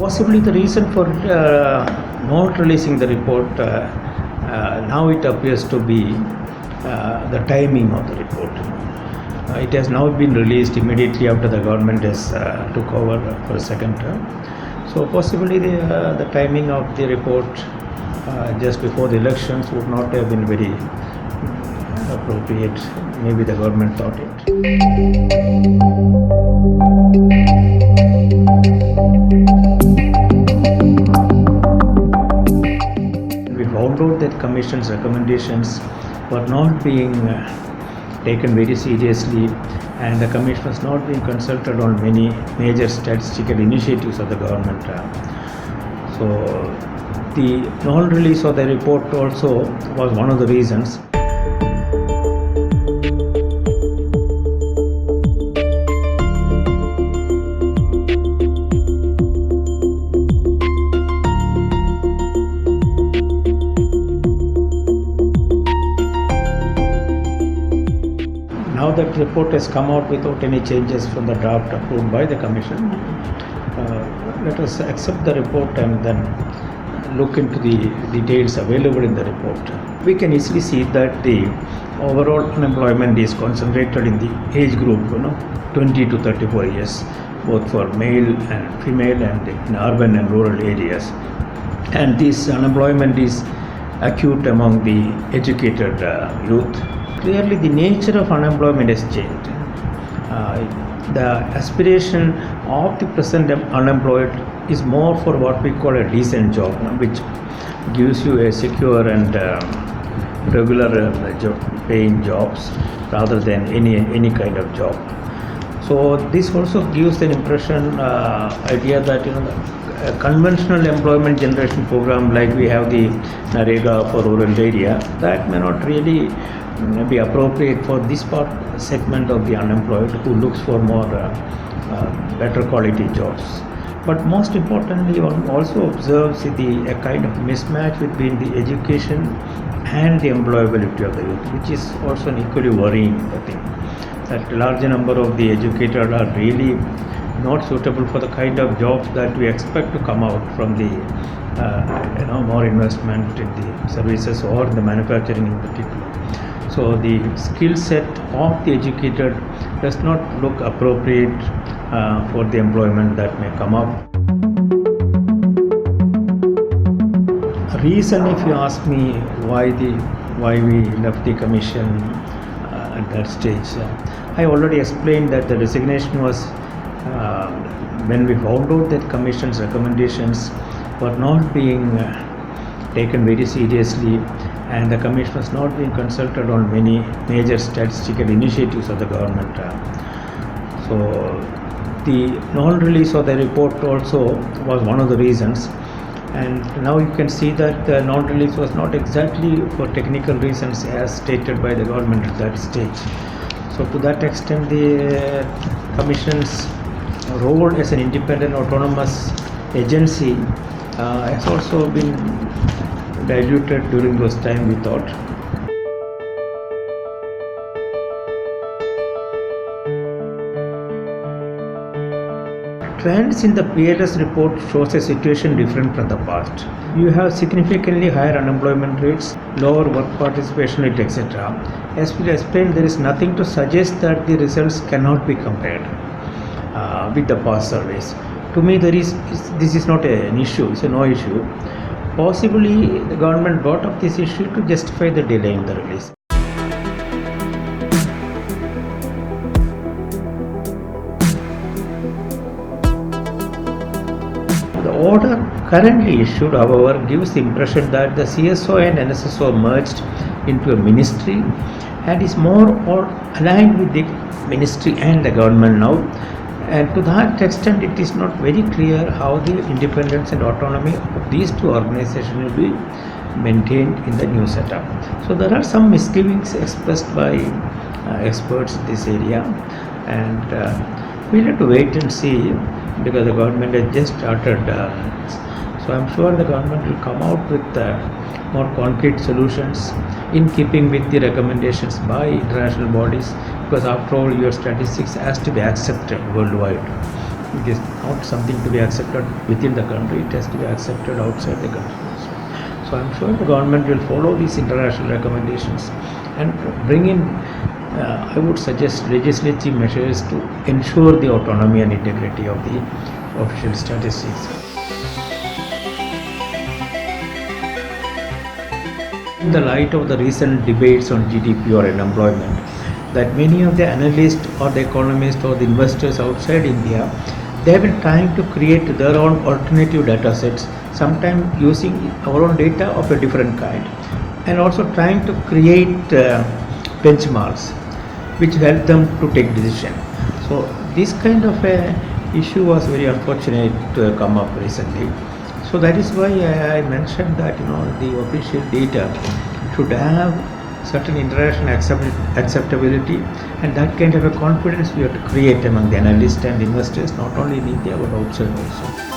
Possibly the reason for not releasing the report now it appears to be the timing of the report. It has now been released immediately after the government has took over for a second term. So possibly the timing of the report just before the elections would not have been very appropriate. Maybe the government thought it. We found out that Commission's recommendations were not being taken very seriously, and the Commission was not being consulted on many major statistical initiatives of the government. So the non-release of the report also was one of the reasons. Now that report has come out without any changes from the draft approved by the Commission, let us accept the report and then look into the details available in the report. We can easily see that the overall unemployment is concentrated in the age group, 20 to 34 years, both for male and female and in urban and rural areas. And this unemployment is acute among the educated youth. Clearly, the nature of unemployment has changed. The aspiration of the present unemployed is more for what we call a decent job, which gives you a secure and regular paying jobs rather than any kind of job. So this also gives an impression, idea that a conventional employment generation program like we have the Narega for rural area, that may not really be appropriate for this segment of the unemployed who looks for more better quality jobs. But most importantly, one also observes a kind of mismatch between the education and the employability of the youth, which is also an equally worrying thing. That a larger number of the educated are really not suitable for the kind of jobs that we expect to come out from the more investment in the services or the manufacturing in particular. So the skill set of the educated does not look appropriate for the employment that may come up. Reason, if you ask me, why we left the Commission at that stage, I already explained that the resignation was when we found out that Commission's recommendations were not being taken very seriously, and the Commission was not being consulted on many major statistical initiatives of the government. So the non-release of the report also was one of the reasons, and now you can see that the non-release was not exactly for technical reasons as stated by the government at that stage. So to that extent, the Commission's role as an independent autonomous agency has also been diluted during those time, we thought. Trends in the PLS report shows a situation different from the past. You have significantly higher unemployment rates, lower work participation rate, etc. As we explained, there is nothing to suggest that the results cannot be compared with the past surveys. To me, this is not an issue, it's a no issue. Possibly the government brought up this issue to justify the delay in the release. The order currently issued, however, gives the impression that the CSO and NSSO merged into a ministry and is more or aligned with the ministry and the government now. And to that extent, it is not very clear how the independence and autonomy of these two organizations will be maintained in the new setup. So there are some misgivings expressed by experts in this area, and we'll have to wait and see, because the government has just started. So I'm sure the government will come out with more concrete solutions in keeping with the recommendations by international bodies, because after all, your statistics has to be accepted worldwide. It is not something to be accepted within the country, it has to be accepted outside the country also. So I'm sure the government will follow these international recommendations and bring in, I would suggest, legislative measures to ensure the autonomy and integrity of the official statistics. In the light of the recent debates on GDP or unemployment, that many of the analysts or the economists or the investors outside India, they have been trying to create their own alternative data sets, sometimes using our own data of a different kind, and also trying to create benchmarks which help them to take decision. So this kind of a issue was very unfortunate to come up recently. So that is why I mentioned that the official data should have certain international acceptability, and that kind of a confidence we have to create among the analysts and investors, not only in India but outside also.